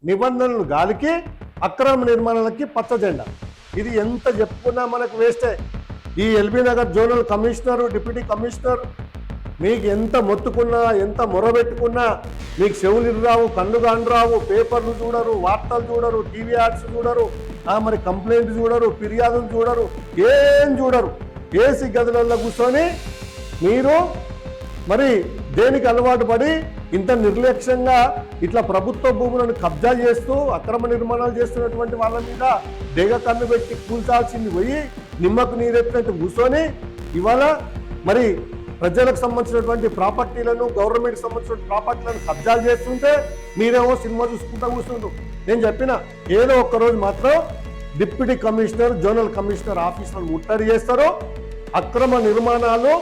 నిబంధనలు గాలికి అక్రమ నిర్మాణాలకి పచ్చ జెండా. ఇది ఎంత చెప్పుకున్నా మనకు వేస్టే. ఈ LB Nagar zonal commissioner, deputy commissioner మీకు ఎంత మొత్తుకున్నా, ఎంత మొరబెట్టుకున్నా మీకు చెవులు రావు, కళ్ళు రావు, పేపర్లు చూడరు, వార్తలు చూడరు, టీవీ యాడ్స్ చూడరు, మరి కంప్లైంట్ చూడరు, ఫిర్యాదులు చూడరు, ఏం చూడరు. ఏసీ గదులలో కూర్చొని మీరు మరి దేనికి అలవాటు పడి ఇంత నిర్లక్ష్యంగా ఇట్లా ప్రభుత్వ భూములను కబ్జా చేస్తూ అక్రమ నిర్మాణాలు చేస్తున్నటువంటి వాళ్ళ మీద డేగ కన్ను పెట్టి కూల్చాల్సింది పోయి నిమ్మకు నీరెత్తినట్టు కూర్చొని ఇవాళ మరి ప్రజలకు సంబంధించినటువంటి ప్రాపర్టీలను, గవర్నమెంట్కి సంబంధించిన ప్రాపర్టీలను కబ్జాలు చేస్తుంటే మీరేమో సినిమా చూసుకుంటూ కూర్చుంటారు. నేను చెప్పిన ఏదో ఒక్కరోజు మాత్రం డిప్యూటీ కమిషనర్, జోనల్ కమిషనర్ ఆఫీసులను ముట్టడి చేస్తారు. అక్రమ నిర్మాణాలు,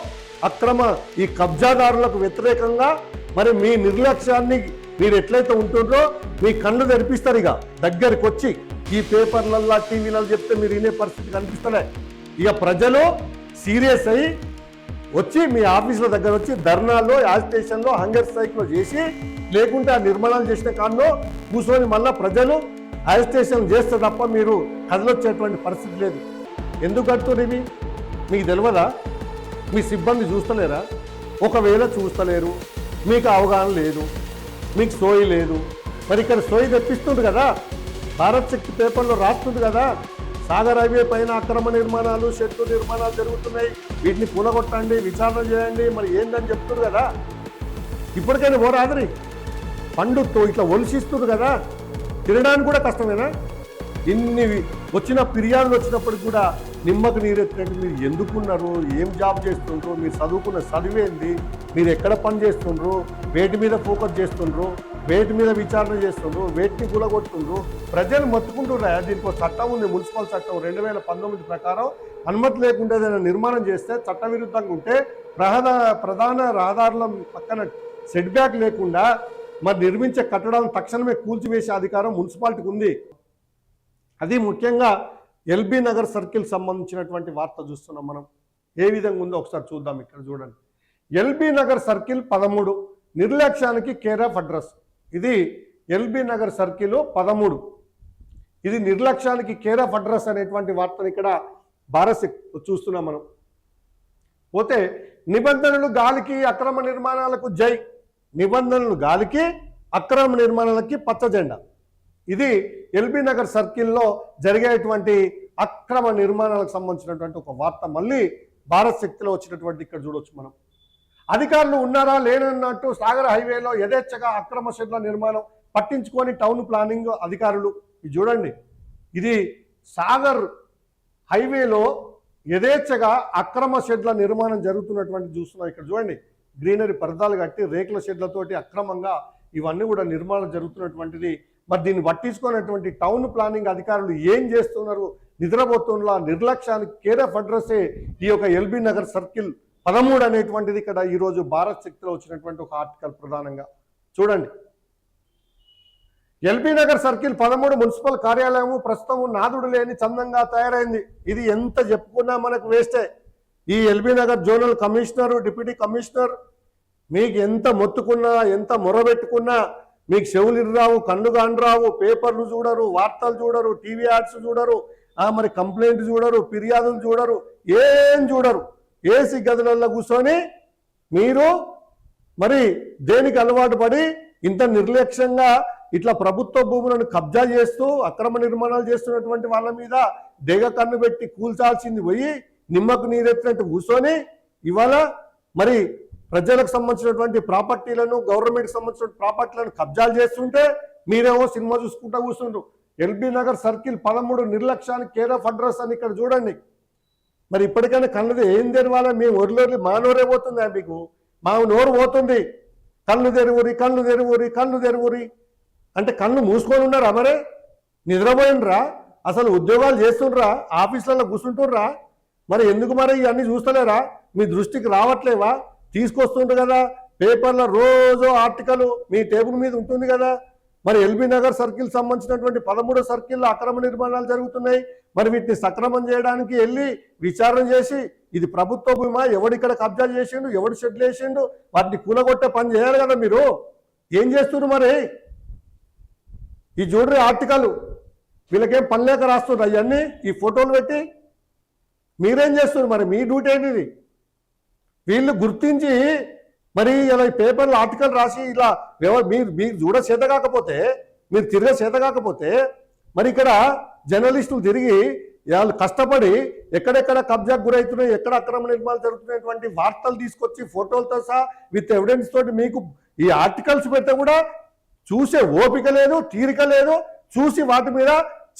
అక్రమ ఈ కబ్జాదారులకు వ్యతిరేకంగా మరి మీ నిర్లక్ష్యాన్ని మీరు ఎట్లయితే ఉంటుండ్రో మీ కళ్ళు తెరిపిస్తారు. ఇక దగ్గరికి వచ్చి ఈ పేపర్లల్లో, టీవీలలో చెప్తే మీరు వినే పరిస్థితి కనిపిస్తలే. ఇక ప్రజలు సీరియస్ అయ్యి వచ్చి మీ ఆఫీసుల దగ్గర వచ్చి ధర్నాల్లో, యాజిటేషన్లో, హంగర్ స్ట్రైక్లో చేసి లేకుంటే ఆ నిర్మాణాలు చేసిన కారణం కూర్చొని మళ్ళీ ప్రజలు యాజిటేషన్ చేస్తే తప్ప మీరు కదలొచ్చేటువంటి పరిస్థితి లేదు. ఎందుకు కడుతున్నారు ఇవి? మీకు తెలియదా? మీ సిబ్బంది చూస్తలేరా? ఒకవేళ చూస్తలేరు, మీకు అవగాహన లేదు, మీకు సోయి లేదు. మరి ఇక్కడ సోయి తెప్పిస్తుంది కదా, భారత్ శక్తి పేపర్లో రాస్తుంది కదా, సాగర్ హైవే పైన అక్రమ నిర్మాణాలు, షెడ్లు నిర్మాణాలు జరుగుతున్నాయి, వీటిని కూలగొట్టండి, విచారణ చేయండి, మరి ఏందని చెప్తున్నారు కదా. ఇప్పటికైనా పోరాదరి పండుతో ఇట్లా ఒలిసిస్తున్నారు కదా, తినడానికి కూడా కష్టమేనా? ఇన్ని వచ్చిన ఫిర్యాదులు వచ్చినప్పటికి కూడా నిమ్మకు నీరెత్తినట్టు మీరు ఎందుకున్నారు, ఏం జాబ్ చేస్తుండ్రు, మీరు చదువుకున్న చదివేంది, మీరు ఎక్కడ పని చేస్తుండ్రు, వేటి మీద ఫోకస్ చేస్తుండ్రు, వేటి మీద విచారణ చేస్తుండ్రు, వేటిని కూలగొట్టుండ్రు. ప్రజలు మొత్తుకుంటున్నా. దీనికి ఒక చట్టం ఉంది, మున్సిపల్ చట్టం 2019 ప్రకారం అనుమతి లేకుండా ఏదైనా నిర్మాణం చేస్తే చట్టవిరుద్ధంగా ఉంటే ప్రధాన రహదారుల పక్కన సెట్ బ్యాక్ లేకుండా మరి నిర్మించే కట్టడాలను తక్షణమే కూల్చివేసే అధికారం మున్సిపాలిటీకి ఉంది. అది ముఖ్యంగా ఎల్బీ నగర్ సర్కిల్ సంబంధించినటువంటి వార్త చూస్తున్నాం మనం. ఏ విధంగా ఉందో ఒకసారి చూద్దాం. ఇక్కడ చూడండి, ఎల్బీ నగర్ సర్కిల్ 13 నిర్లక్ష్యానికి కేర్ ఆఫ్ అడ్రస్. ఇది ఎల్బీ నగర్ సర్కిల్ 13, ఇది నిర్లక్ష్యానికి కేర్ ఆఫ్ అడ్రస్ అనేటువంటి వార్తను ఇక్కడ భారత్ చూస్తున్నాం మనం. పోతే నిబంధనలు గాలికి అక్రమ నిర్మాణాలకు జై, నిబంధనలు గాలికి అక్రమ నిర్మాణాలకి పచ్చ జెండా. ఇది ఎల్బీ నగర్ సర్కిల్లో జరిగేటువంటి అక్రమ నిర్మాణాలకు సంబంధించినటువంటి ఒక వార్త మళ్ళీ భారత్ శక్తిలో వచ్చినటువంటి ఇక్కడ చూడవచ్చు మనం. అధికారులు ఉన్నారా లేనన్నట్టు సాగర్ హైవేలో యథేచ్ఛగా అక్రమ షెడ్ల నిర్మాణం పట్టించుకొని టౌన్ ప్లానింగ్ అధికారులు. ఇది చూడండి, ఇది సాగర్ హైవేలో యథేచ్ఛగా అక్రమ షెడ్ల నిర్మాణం జరుగుతున్నటువంటి చూస్తున్నాం. ఇక్కడ చూడండి, గ్రీనరీ పరదాలు కట్టి రేకుల షెడ్లతోటి అక్రమంగా ఇవన్నీ కూడా నిర్మాణం జరుగుతున్నటువంటిది. మరి దీన్ని పట్టించుకున్నటువంటి టౌన్ ప్లానింగ్ అధికారులు ఏం చేస్తున్నారు? నిద్రపోతున్న నిర్లక్ష్యానికి కేర్ ఆఫ్ అడ్రస్సే ఈ యొక్క ఎల్బీ నగర్ సర్కిల్ 13 అనేటువంటిది ఇక్కడ ఈరోజు భారత్ శక్తిలో వచ్చినటువంటి ఒక ఆర్టికల్ ప్రధానంగా చూడండి. ఎల్బీ నగర్ సర్కిల్ 13 మున్సిపల్ కార్యాలయము ప్రస్తుతం నాదుడు లేని చందంగా తయారైంది. ఇది ఎంత చెప్పుకున్నా మనకు వేస్టే. ఈ LB Nagar zonal commissioner, deputy commissioner మీకు ఎంత మొత్తుకున్నా, ఎంత మొరబెట్టుకున్నా మీకు చెవులు రావు, కళ్ళు రావు, పేపర్లు చూడరు, వార్తలు చూడరు, టీవీ యాడ్స్ చూడరు, మరి కంప్లైంట్ చూడరు, ఫిర్యాదులు చూడరు, ఏం చూడరు. ఏసీ గదులలో కూర్చొని మీరు మరి దేనికి అలవాటు పడి ఇంత నిర్లక్ష్యంగా ఇట్లా ప్రభుత్వ భూములను కబ్జా చేస్తూ అక్రమ నిర్మాణాలు చేస్తున్నటువంటి వాళ్ళ మీద డేగ కన్ను పెట్టి కూల్చాల్సింది పోయి నిమ్మకు నీరెత్తినట్టు కూర్చొని ఇవాళ మరి ప్రజలకు సంబంధించినటువంటి ప్రాపర్టీలను, గవర్నమెంట్కి సంబంధించిన ప్రాపర్టీలను కబ్జాలు చేస్తుంటే మీరేమో సినిమా చూసుకుంటూ కూర్చుండ్రు. ఎల్బీ నగర్ సర్కిల్ 13 నిర్లక్ష్యానికి కేర్ ఆఫ్ అడ్రస్ అని ఇక్కడ చూడండి. మరి ఇప్పటికైనా కళ్ళది ఏం తెరవాలా? మేము ఒరిలోరి మా నోరే పోతుందా? మీకు మా నోరు పోతుంది. కళ్ళు తెరువురి, కళ్ళు తెరువురి, కళ్ళు తెరువురి అంటే కళ్ళు మూసుకొని ఉన్నారా? మరే నిద్రపోయినరా? అసలు ఉద్యోగాలు చేస్తుండ్రా? ఆఫీసులలో కూర్చుంటుర్రా? మరి ఎందుకు మరి ఇవన్నీ చూస్తలేరా? మీ దృష్టికి రావట్లేవా? తీసుకొస్తుండ్రు కదా పేపర్లో రోజు ఆర్టికల్ మీ టేబుల్ మీద ఉంటుంది కదా. మరి ఎల్బీ నగర్ సర్కిల్ సంబంధించినటువంటి 13 సర్కిల్లో అక్రమ నిర్మాణాలు జరుగుతున్నాయి. మరి వీటిని సక్రమం చేయడానికి వెళ్ళి విచారణ చేసి ఇది ప్రభుత్వ భూమా, ఎవడిక్కడ కబ్జా చేసిండు, ఎవడు షెడ్లు వేసిండు, వాటిని కూలగొట్టే పని చేయాలి కదా. మీరు ఏం చేస్తున్నారు? మరి ఈ చూడరి ఆర్టికల్ వీళ్ళకేం పని లేక రాస్తున్నారు అవన్నీ ఈ ఫోటోలు పెట్టి. మీరేం చేస్తున్నారు మరి? మీ డ్యూటీ ఏంటిది? వీళ్ళు గుర్తించి మరి ఇలా పేపర్లో ఆర్టికల్ రాసి ఇలా మీరు మీరు చూడ చేత కాకపోతే, మీరు తిరిగే చేత కాకపోతే, మరి ఇక్కడ జర్నలిస్టులు తిరిగి వాళ్ళు కష్టపడి ఎక్కడెక్కడ కబ్జాకు గురవుతున్నాయి, ఎక్కడ అక్రమ నిర్మాణాలు జరుగుతున్నటువంటి వార్తలు తీసుకొచ్చి ఫోటోలతో సహా విత్ ఎవిడెన్స్ తోటి మీకు ఈ ఆర్టికల్స్ పెడితే కూడా చూసే ఓపిక లేదు, తీరిక లేదు, చూసి వాటి మీద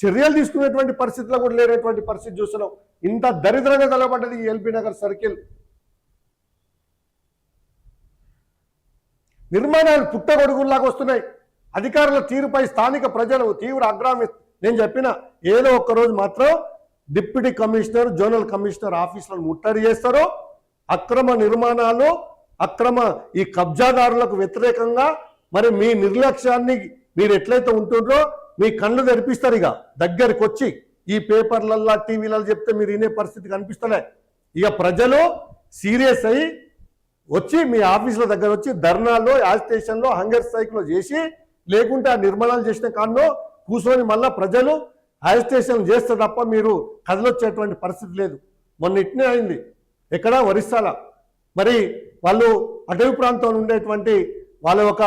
చర్యలు తీసుకునేటువంటి పరిస్థితిలో కూడా లేనటువంటి పరిస్థితి చూస్తున్నాం. ఇంత దరిద్రంగా తలపడ్డది ఈ ఎల్బీ నగర్ సర్కిల్. నిర్మాణాలు పుట్టగొడుగుల్లాగా వస్తున్నాయి. అధికారుల తీరుపై స్థానిక ప్రజలు తీవ్ర ఆగ్రహం. నేను చెప్పిన ఏదో ఒక్కరోజు మాత్రం డిప్యూటీ కమిషనర్, జోనల్ కమిషనర్ ఆఫీసులను ముట్టడి చేస్తారు. అక్రమ నిర్మాణాలు, అక్రమ ఈ కబ్జాదారులకు వ్యతిరేకంగా మరి మీ నిర్లక్ష్యాన్ని మీరు ఎట్లయితే ఉంటుండ్రో మీ కళ్ళు తెరిపిస్తారు. ఇక దగ్గరికి వచ్చి ఈ పేపర్లల్లో టీవీలలో చెప్తే మీరు వినే పరిస్థితి కనిపిస్తలే. ఇక ప్రజలు సీరియస్ అయ్యి వచ్చి మీ ఆఫీసుల దగ్గర వచ్చి ధర్నాల్లో, యాజిటేషన్లో, హంగర్ స్ట్రైక్లో చేసి, లేకుంటే ఆ నిర్మాణాలు చేసిన కారణం కూర్చొని మళ్ళా ప్రజలు యాజిటేషన్ చేస్తే తప్ప మీరు కదలొచ్చేటువంటి పరిస్థితి లేదు. మొన్న ఇట్నే అయింది ఎక్కడ ఒరిస్సాల. మరి వాళ్ళు అటవీ ప్రాంతంలో ఉండేటువంటి వాళ్ళ ఒక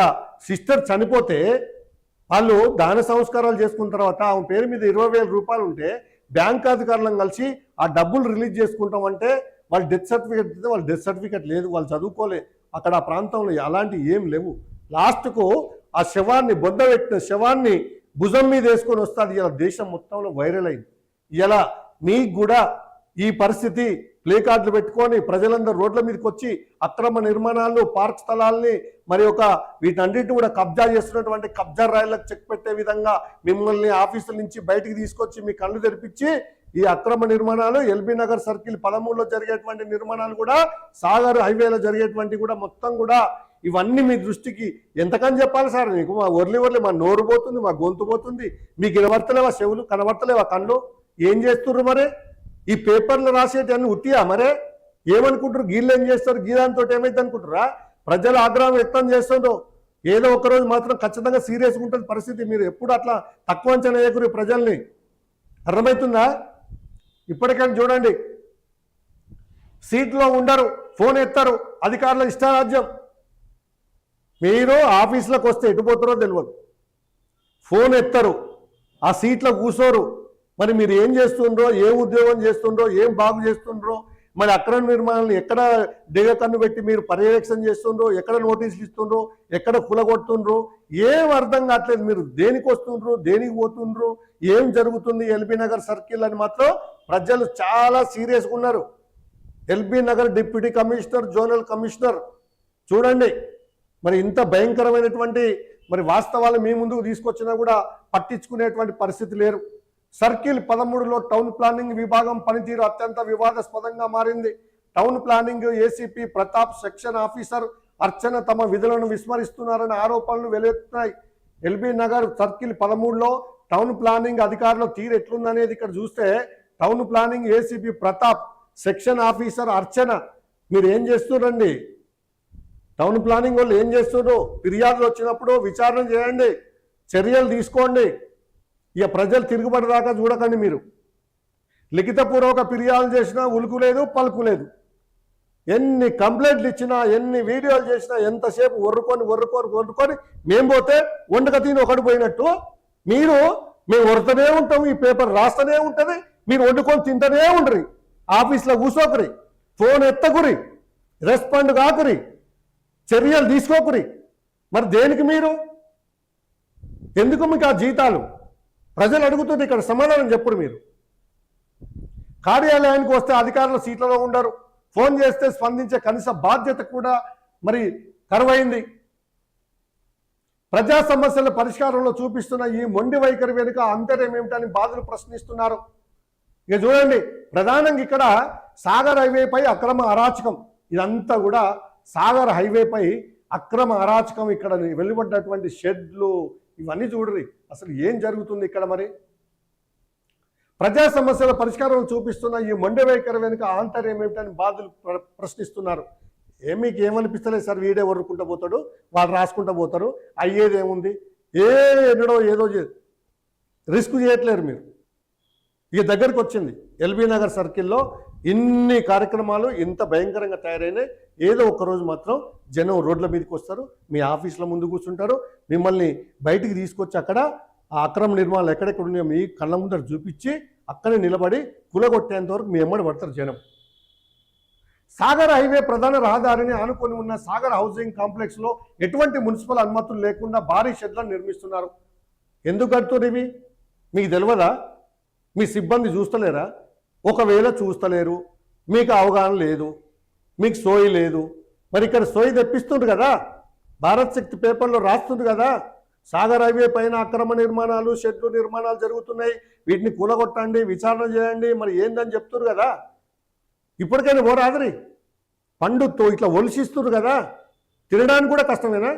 సిస్టర్ చనిపోతే వాళ్ళు దాన సంస్కారాలు చేసుకున్న తర్వాత ఆమె పేరు మీద 20,000 రూపాయలు ఉంటే బ్యాంక్ అధికారులను కలిసి ఆ డబ్బులు రిలీజ్ చేసుకుంటామంటే వాళ్ళు డెత్ సర్టిఫికేట్ ఇస్తే వాళ్ళు డెత్ సర్టిఫికేట్ లేదు, వాళ్ళు చదువుకోలే, అక్కడ ఆ ప్రాంతంలో అలాంటివి ఏం లేవు. లాస్ట్కు ఆ శవాన్ని బొందబెట్టిన శవాన్ని భుజం మీద వేసుకొని వస్తుంది. ఇలా దేశం మొత్తంలో వైరల్ అయింది. ఇలా మీకు కూడా ఈ పరిస్థితి ప్లే కార్డులు పెట్టుకొని ప్రజలందరూ రోడ్ల మీదకి వచ్చి అక్రమ నిర్మాణాలు, పార్క్ స్థలాల్ని మరి ఒక వీటన్నిటిని కూడా కబ్జా చేస్తున్నటువంటి కబ్జా రాయలకు చెక్ పెట్టే విధంగా మిమ్మల్ని ఆఫీసుల నుంచి బయటికి తీసుకొచ్చి మీ కళ్ళు తెరిపించి ఈ అక్రమ నిర్మాణాలు ఎల్బీ నగర్ సర్కిల్ 13లో జరిగేటువంటి నిర్మాణాలు కూడా, సాగర్ హైవేలో జరిగేటువంటి కూడా మొత్తం కూడా ఇవన్నీ మీ దృష్టికి ఎంతకని చెప్పాలి సార్? మీకు మా వర్లి మా నోరు పోతుంది, మా గొంతు పోతుంది. మీకు వినబడతలేవా చెవులు, కనబడతలేవా కళ్ళు? ఏం చేస్తుర్రు మరి? ఈ పేపర్లు రాసేటన్నీ ఉట్టియా మరే? ఏమనుకుంటారు? గీళ్ళు ఏం చేస్తారు? గీదాంతో ఏమైతే అనుకుంటారా? ప్రజల ఆగ్రహం వ్యక్తం చేస్తుండ్రు. ఏదో ఒకరోజు మాత్రం ఖచ్చితంగా సీరియస్గా ఉంటుంది పరిస్థితి. మీరు ఎప్పుడు అట్లా తక్కువ అంచనా వేయకూడదు ప్రజల్ని. అర్థమవుతుందా? ఇప్పటికైనా చూడండి, సీట్లో ఉండరు, ఫోన్ ఎత్తారు, అధికారుల ఇష్టారాజ్యం. మీరు ఆఫీసులకు వస్తే ఎటుపోతారో తెలియదు, ఫోన్ ఎత్తారు, ఆ సీట్లో కూర్చోరు. మరి మీరు ఏం చేస్తుండ్రో, ఏం ఉద్యోగం చేస్తుండ్రో, ఏం బాగు చేస్తుండ్రో, మరి అక్రమ నిర్మాణాలను ఎక్కడ దిగ కన్ను పెట్టి మీరు పర్యవేక్షణ చేస్తుండ్రో, ఎక్కడ నోటీసులు ఇస్తుండ్రో, ఎక్కడ కులగొడుతుండ్రో ఏం అర్థం కావట్లేదు. మీరు దేనికి వస్తుండ్రు, దేనికి పోతుండ్రు, ఏం జరుగుతుంది ఎల్బీ నగర్ సర్కిల్ అని మాత్రం ప్రజలు చాలా సీరియస్గా ఉన్నారు. LB Nagar deputy commissioner, zonal commissioner చూడండి, మరి ఇంత భయంకరమైనటువంటి మరి వాస్తవాలు మీ ముందుకు తీసుకొచ్చినా కూడా పట్టించుకునేటువంటి పరిస్థితి లేరు. సర్కిల్ 13లో టౌన్ ప్లానింగ్ విభాగం పనితీరు అత్యంత వివాదాస్పదంగా మారింది. Town planning ACP Pratap, section officer Archana తమ విధులను విస్మరిస్తున్నారనే ఆరోపణలు వెలువెత్తున్నాయి. ఎల్బీ నగర్ సర్కిల్ 13లో టౌన్ ప్లానింగ్ అధికారుల తీరు ఎట్లుందనేది ఇక్కడ చూస్తే, town planning ACP Pratap, section officer Archana మీరు ఏం చేస్తున్నారండి? టౌన్ ప్లానింగ్ వాళ్ళు ఏం చేస్తున్నారు? ఫిర్యాదులు వచ్చినప్పుడు విచారణ చేయండి, చర్యలు తీసుకోండి. ఇక ప్రజలు తిరుగుబడిదాకా చూడకండి. మీరు లిఖితపూర్వక ఫిర్యాదులు చేసినా ఉలుకు లేదు, పలుకు లేదు. ఎన్ని కంప్లైంట్లు ఇచ్చినా, ఎన్ని వీడియోలు చేసినా ఎంతసేపు ఒర్రుకొని మేము పోతే వండక తిని ఒకటి పోయినట్టు మీరు మేము వరుతూనే ఉంటాం, ఈ పేపర్ రాస్తూనే ఉంటుంది, మీరు వండుకొని తింటూనే ఉండరు. ఆఫీస్లో కూర్చోకరి, ఫోన్ ఎత్తకురి, రెస్పాండ్ కాకురి, చర్యలు తీసుకోకురి. మరి దేనికి మీరు? ఎందుకు మీకు ఆ జీతాలు? ప్రజలు అడుగుతుంది. ఇక్కడ సమాధానం చెప్పుడు. మీరు కార్యాలయానికి వస్తే అధికారులు సీట్లలో ఉండరు, ఫోన్ చేస్తే స్పందించే కనీస బాధ్యత కూడా మరి కరువైంది. ప్రజా సమస్యల పరిష్కారంలో చూపిస్తున్న ఈ మొండి వైఖరి వెనుక అంతర్యం ఏమిటని బాధలు ప్రశ్నిస్తున్నారు. ఇక చూడండి, ప్రధానంగా ఇక్కడ సాగర్ హైవేపై అక్రమ అరాచకం. ఇదంతా కూడా సాగర్ హైవేపై అక్రమ అరాచకం. ఇక్కడ వెలువడ్డటువంటి షెడ్లు ఇవన్నీ చూడరు. అసలు ఏం జరుగుతుంది ఇక్కడ? మరి ప్రజా సమస్యల పరిష్కారం చూపిస్తున్న ఈ మొండి వైఖరి వెనుక ఆంతర్యం ఏమిటని బాధలు ప్రశ్నిస్తున్నారు. మీకు ఏమనిపిస్తలేదు సార్? వీడే వర్రుకుంటూ పోతాడు, వాళ్ళు రాసుకుంటూ పోతారు, అయ్యేది ఏముంది? ఎన్నడో ఏదో రిస్క్ చేయట్లేరు మీరు. ఇక దగ్గరికి వచ్చింది ఎల్బీ నగర్ సర్కిల్లో ఇన్ని కార్యక్రమాలు ఇంత భయంకరంగా తయారైనాయి. ఏదో ఒక్కరోజు మాత్రం జనం రోడ్ల మీదకి వస్తారు, మీ ఆఫీసుల ముందు కూర్చుంటారు, మిమ్మల్ని బయటికి తీసుకొచ్చి అక్కడ ఆ అక్రమ నిర్మాణాలు ఎక్కడెక్కడ ఉన్నాయో మీ కళ్ళ ముందర చూపించి అక్కడే నిలబడి కులగొట్టేంత వరకు మీ ఎమ్మడి పడతారు జనం. సాగర్ హైవే ప్రధాన రహదారిని ఆనుకొని ఉన్న సాగర్ హౌసింగ్ కాంప్లెక్స్లో ఎటువంటి మున్సిపల్ అనుమతులు లేకుండా భారీ షెడ్లను నిర్మిస్తున్నారు. ఎందుకు కడుతున్నారు ఇవి? మీకు తెలియదా? మీ సిబ్బంది చూస్తలేరా? ఒకవేళ చూస్తలేరు, మీకు అవగాహన లేదు, మీకు సోయి లేదు, మరి ఇక్కడ సోయి తెప్పిస్తుంది కదా, భారత్ శక్తి పేపర్లో రాస్తుంది కదా, సాగర్ హైవే పైన అక్రమ నిర్మాణాలు షెడ్లు నిర్మాణాలు జరుగుతున్నాయి, వీటిని కూలగొట్టండి, విచారణ చేయండి, మరి ఏందని చెప్తున్నారు కదా. ఇప్పటికైనా పోరాదరి పండుతో ఇట్లా ఒలిసిస్తున్నారు కదా, తినడానికి కూడా కష్టమేనా?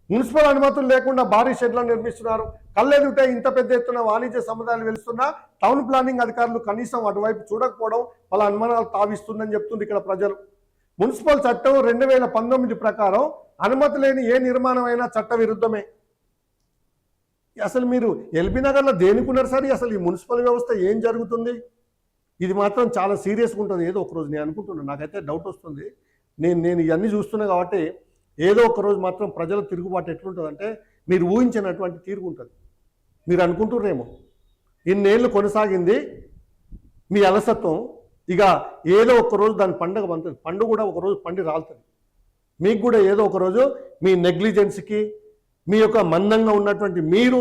మున్సిపల్ అనుమతులు లేకుండా భారీ షెడ్లను నిర్మిస్తున్నారు. కళ్ళెదుటే ఇంత పెద్ద ఎత్తున వాణిజ్య సముదాయాలు వెలుస్తున్నా టౌన్ ప్లానింగ్ అధికారులు కనీసం అటువైపు చూడకపోవడం వాళ్ళ అనుమానాలు తావిస్తుందని చెప్తుంది ఇక్కడ ప్రజలు. మున్సిపల్ చట్టం 2019 ప్రకారం అనుమతి లేని ఏ నిర్మాణం అయినా చట్ట విరుద్ధమే. అసలు మీరు ఎల్బీ నగర్లో దేనికున్నారు సార్? అసలు ఈ మున్సిపల్ వ్యవస్థ ఏం జరుగుతుంది? ఇది మాత్రం చాలా సీరియస్గా ఉంటుంది. ఏదో ఒకరోజు నేను అనుకుంటున్నాను, నాకైతే డౌట్ వస్తుంది. నేను ఇవన్నీ చూస్తున్నా కాబట్టి ఏదో ఒకరోజు మాత్రం ప్రజల తిరుగుబాటు ఎట్లుంటుందంటే మీరు ఊహించినటువంటి తీరుగుంటుంది. మీరు అనుకుంటున్నారేమో ఇన్నేళ్ళు కొనసాగింది మీ అలసత్వం, ఇక ఏదో ఒకరోజు దాని పండుగ పండుతుంది, పండుగ కూడా ఒకరోజు పండి రాలుతుంది. మీకు కూడా ఏదో ఒకరోజు మీ నెగ్లిజెన్స్కి, మీ యొక్క మందంగా ఉన్నటువంటి మీరు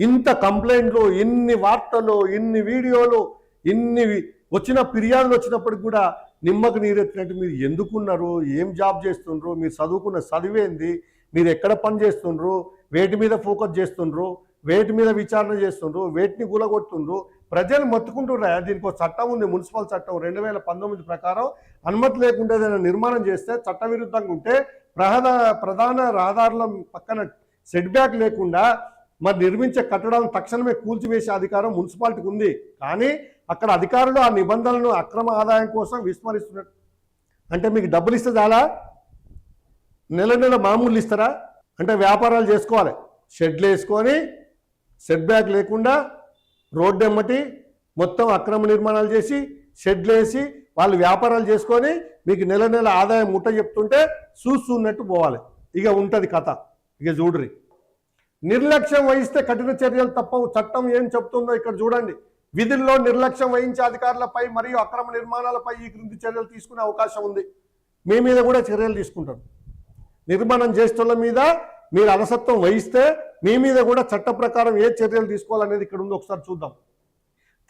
ఇంత కంప్లైంట్లు, ఇన్ని వార్తలు, ఇన్ని వీడియోలు, ఇన్ని వచ్చిన ఫిర్యాదులు వచ్చినప్పటికి కూడా నిమ్మకు నీరెత్తినట్టు మీరు ఎందుకున్నారు, ఏం జాబ్ చేస్తుండ్రు, మీరు చదువుకున్న చదివేంది, మీరు ఎక్కడ పని చేస్తుండ్రు, వేటి మీద ఫోకస్ చేస్తుండ్రు, వేటి మీద విచారణ చేస్తుండ్రు, వేటిని కూలగొడుతుండ్రు, ప్రజలు మొత్తుకుంటున్నారా? దీనికి ఒక చట్టం ఉంది, మున్సిపల్ చట్టం 2019 ప్రకారం అనుమతి లేకుండా ఏదైనా నిర్మాణం చేస్తే చట్టవిరుద్ధంగా ఉంటే ప్రధాన రహదారుల పక్కన సెట్ బ్యాక్ లేకుండా మరి నిర్మించే కట్టడాలను తక్షణమే కూల్చివేసే అధికారం మున్సిపాలిటీకి ఉంది. కానీ అక్కడ అధికారులు ఆ నిబంధనలను అక్రమ ఆదాయం కోసం విస్మరిస్తున్నారు. అంటే మీకు డబ్బులు ఇస్తే చాలా, నెల నెల మామూలు ఇస్తారా? అంటే వ్యాపారాలు చేసుకోవాలి, షెడ్లు వేసుకొని సెట్ బ్యాక్ లేకుండా రోడ్డు ఎమ్మటి మొత్తం అక్రమ నిర్మాణాలు చేసి షెడ్లు వేసి వాళ్ళు వ్యాపారాలు చేసుకొని మీకు నెల నెల ఆదాయం ముట్ట చెప్తుంటే చూస్తున్నట్టు పోవాలి. ఇక ఉంటుంది కథ. ఇక చూడ్రి, నిర్లక్ష్యం వహిస్తే కఠిన చర్యలు తప్పవు. చట్టం ఏం చెప్తుందో ఇక్కడ చూడండి. విధుల్లో నిర్లక్ష్యం వహించే అధికారులపై మరియు అక్రమ నిర్మాణాలపై ఈ క్రింది చర్యలు తీసుకునే అవకాశం ఉంది. మీ మీద కూడా చర్యలు తీసుకుంటారు. నిర్మాణం చేస్తున్న మీద మీరు అలసత్వం వహిస్తే మీ మీద కూడా చట్ట ప్రకారం ఏ చర్యలు తీసుకోవాలనేది ఇక్కడ ఉంది. ఒకసారి చూద్దాం.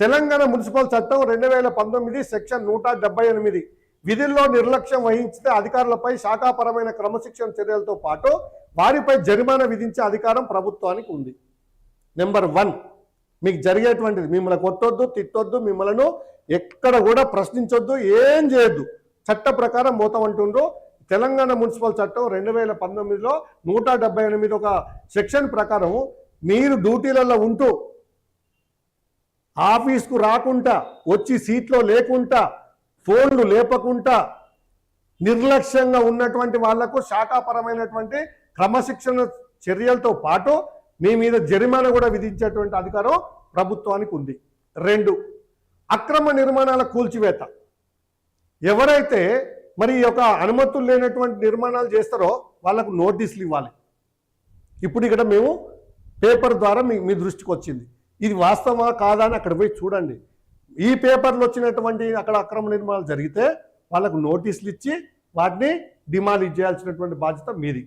తెలంగాణ మున్సిపల్ చట్టం 2019 సెక్షన్ 178 విధుల్లో నిర్లక్ష్యం వహించితే అధికారులపై శాఖాపరమైన క్రమశిక్షణ చర్యలతో పాటు వారిపై జరిమానా విధించే అధికారం ప్రభుత్వానికి ఉంది. నెంబర్ 1, మీకు జరిగేటువంటిది మిమ్మల్ని కొట్టొద్దు, తిట్టొద్దు, మిమ్మల్ని ఎక్కడ కూడా ప్రశ్నించొద్దు, ఏం చేయొద్దు, చట్ట ప్రకారం పోతామంటుండ్రు. తెలంగాణ మున్సిపల్ చట్టం 2019లో 178 ఒక సెక్షన్ ప్రకారం మీరు డ్యూటీలలో ఉంటూ ఆఫీస్కు రాకుండా, వచ్చి సీట్లో లేకుండా, ఫోన్లు లేపకుండా నిర్లక్ష్యంగా ఉన్నటువంటి వాళ్లకు శాఖాపరమైనటువంటి క్రమశిక్షణ చర్యలతో పాటు మీ మీద జరిమానా కూడా విధించేటువంటి అధికారం ప్రభుత్వానికి ఉంది. 2, అక్రమ నిర్మాణాల కూల్చివేత. ఎవరైతే మరి ఈ యొక్క అనుమతులు లేనటువంటి నిర్మాణాలు చేస్తారో వాళ్ళకు నోటీసులు ఇవ్వాలి. ఇప్పుడు ఇక్కడ మేము పేపర్ ద్వారా మీ దృష్టికి వచ్చింది. ఇది వాస్తవమా కాదా అని అక్కడ పోయి చూడండి. ఈ పేపర్లో వచ్చినటువంటి అక్కడ అక్రమ నిర్మాణాలు జరిగితే వాళ్ళకు నోటీసులు ఇచ్చి వాటిని డిమాలిష్ చేయాల్సినటువంటి బాధ్యత మీది.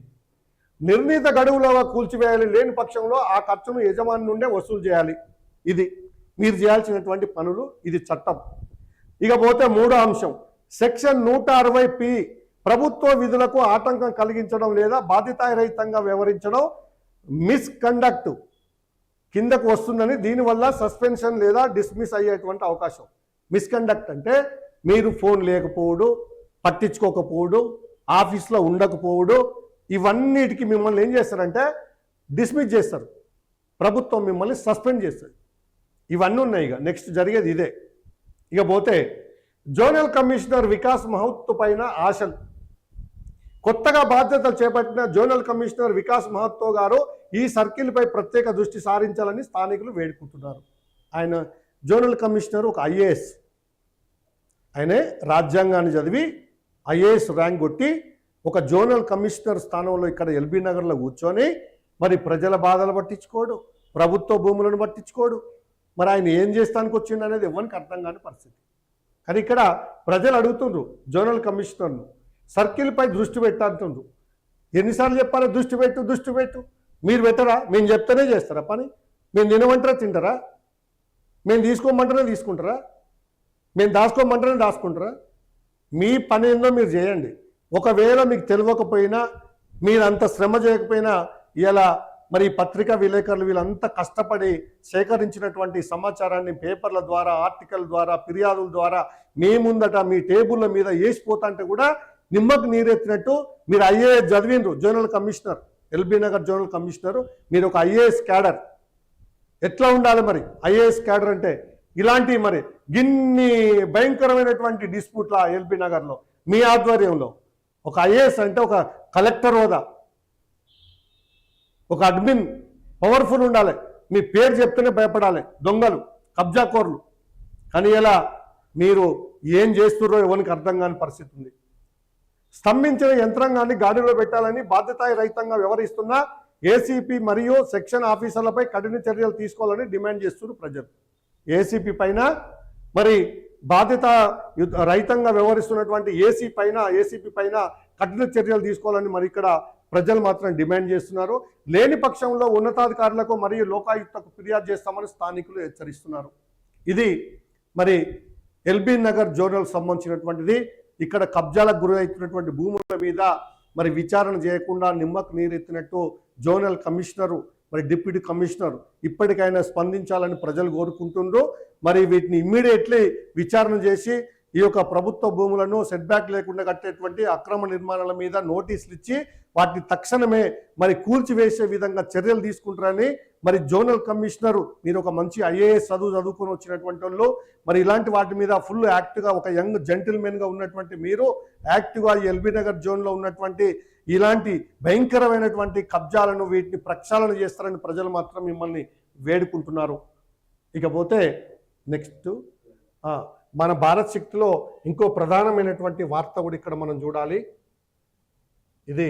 నిర్ణీత గడువులో కూల్చివేయాలి, లేని పక్షంలో ఆ ఖర్చును యజమాని నుండే వసూలు చేయాలి. ఇది మీరు చేయాల్సినటువంటి పనులు, ఇది చట్టం. ఇకపోతే 3వ అంశం సెక్షన్ 160P ప్రభుత్వ విధులకు ఆటంకం కలిగించడం లేదా బాధ్యతారహితంగా వ్యవహరించడం మిస్కండక్ట్ కిందకు వస్తుందని, దీనివల్ల సస్పెన్షన్ లేదా డిస్మిస్ అయ్యేటువంటి అవకాశం. మిస్కండక్ట్ అంటే మీరు ఫోన్ లేకపోవడం, పట్టించుకోకపోవడం, ఆఫీస్లో ఉండకపోవడం, ఇవన్నిటికీ మిమ్మల్ని ఏం చేస్తారంటే డిస్మిస్ చేస్తారు. ప్రభుత్వం మిమ్మల్ని సస్పెండ్ చేస్తుంది. ఇవన్నీ ఉన్నాయి. ఇక నెక్స్ట్ జరిగేది ఇదే. ఇక పోతే జోనల్ కమిషనర్ వికాస్ మహత్ పైన ఆశలు. కొత్తగా బాధ్యతలు చేపట్టిన జోనల్ కమిషనర్ వికాస్ మహత్తో గారు ఈ సర్కిల్పై ప్రత్యేక దృష్టి సారించాలని స్థానికులు వేడుకుంటున్నారు. ఆయన జోనల్ కమిషనర్ ఒక ఐఏఎస్, ఆయనే రాజ్యాంగాన్ని చదివి ఐఏఎస్ ర్యాంక్ కొట్టి ఒక జోనల్ కమిషనర్ స్థానంలో ఇక్కడ ఎల్బీ నగర్లో కూర్చొని మరి ప్రజల బాధలు పట్టించుకోడు, ప్రభుత్వ భూములను పట్టించుకోడు. మరి ఆయన ఏం చేస్తానికి వచ్చిండు అనేది ఎవరికి అర్థం కాని పరిస్థితి. కానీ ఇక్కడ ప్రజలు అడుగుతుండ్రు జోనల్ కమిషనర్ను సర్కిల్పై దృష్టి పెట్టంటుండ్రు. ఎన్నిసార్లు చెప్పాలి దృష్టి పెట్టు. మీరు పెట్టరా? మేము చెప్తేనే చేస్తారా పని? మేము తినమంటారా తింటారా? మేము తీసుకోమంటారా తీసుకుంటారా? మేము దాచుకోమంటారా దాచుకుంటారా? మీ పని ఏందో మీరు చేయండి. ఒకవేళ మీకు తెలియకపోయినా, మీరు అంత శ్రమ చేయకపోయినా, ఇలా మరి పత్రికా విలేకరులు వీళ్ళంతా కష్టపడి సేకరించినటువంటి సమాచారాన్ని పేపర్ల ద్వారా, ఆర్టికల్ ద్వారా, ఫిర్యాదుల ద్వారా మీ ముందట మీ టేబుల్ల మీద వేసిపోతా అంటే కూడా నిమ్మకు నీరెత్తినట్టు మీరు ఐఏఎస్ చదివిండ్రు. Zonal commissioner, LB Nagar zonal commissioner, మీరు ఒక ఐఏఎస్ క్యాడర్. ఎట్లా ఉండాలి మరి ఐఏఎస్ క్యాడర్ అంటే? ఇలాంటి మరి గిన్ని భయంకరమైనటువంటి డిస్ప్యూట్ల ఎల్బీ నగర్లో మీ ఆధ్వర్యంలో ఒక ఐఏఎస్ అంటే ఒక కలెక్టర్ హోదా, ఒక అడ్మిన్ పవర్ఫుల్ ఉండాలి. మీ పేరు చెప్తేనే భయపడాలి దొంగలు, కబ్జాకోర్లు. కానీ ఇలా మీరు ఏం చేస్తున్నారో ఎవరికి అర్థం కాని పరిస్థితి ఉంది. స్తంభించిన యంత్రాంగాన్ని గాడిలో పెట్టాలని బాధ్యతారహితంగా వ్యవహరిస్తున్న ఏసీపీ మరియు సెక్షన్ ఆఫీసర్లపై కఠిన చర్యలు తీసుకోవాలని డిమాండ్ చేస్తున్నారు ప్రజలు. ఏసీపీ పైన మరి బాధ్యత రహితంగా వ్యవహరిస్తున్నటువంటి ఏసీపీ పైన కఠిన చర్యలు తీసుకోవాలని మరి ఇక్కడ ప్రజలు మాత్రం డిమాండ్ చేస్తున్నారు. లేని పక్షంలో ఉన్నతాధికారులకు మరియు లోకాయుక్తకు ఫిర్యాదు చేస్తామని స్థానికులు హెచ్చరిస్తున్నారు. ఇది మరి ఎల్బీ నగర్ జోనల్ సంబంధించినటువంటిది. ఇక్కడ కబ్జాలకు గురి అవుతున్నటువంటి భూముల మీద మరి విచారణ చేయకుండా నిమ్మకు నీరెత్తినట్టు జోనల్ కమిషనరు మరి డిప్యూటీ కమిషనర్ ఇప్పటికైనా స్పందించాలని ప్రజలు కోరుకుంటుండ్రు. మరి వీటిని ఇమ్మీడియట్లీ విచారణ చేసి ఈ యొక్క ప్రభుత్వ భూములను సెట్ బ్యాక్ లేకుండా కట్టేటువంటి అక్రమ నిర్మాణాల మీద నోటీసులు ఇచ్చి వాటిని తక్షణమే మరి కూల్చివేసే విధంగా చర్యలు తీసుకుంటారని మరి జోనల్ కమిషనర్, మీరు ఒక మంచి ఐఏఎస్ చదువుకొని వచ్చినటువంటి వాళ్ళు, మరి ఇలాంటి వాటి మీద ఫుల్ యాక్ట్గా ఒక యంగ్ జెంటిల్మెన్గా ఉన్నటువంటి మీరు యాక్టివ్గా ఎల్బీ నగర్ జోన్లో ఉన్నటువంటి ఇలాంటి భయంకరమైనటువంటి కబ్జాలను వీటిని ప్రక్షాళన చేస్తారని ప్రజలు మాత్రం మిమ్మల్ని వేడుకుంటున్నారు. ఇకపోతే నెక్స్ట్ మన భారత్ శక్తిలో ఇంకో ప్రధానమైనటువంటి వార్త కూడా ఇక్కడ మనం చూడాలి. ఇది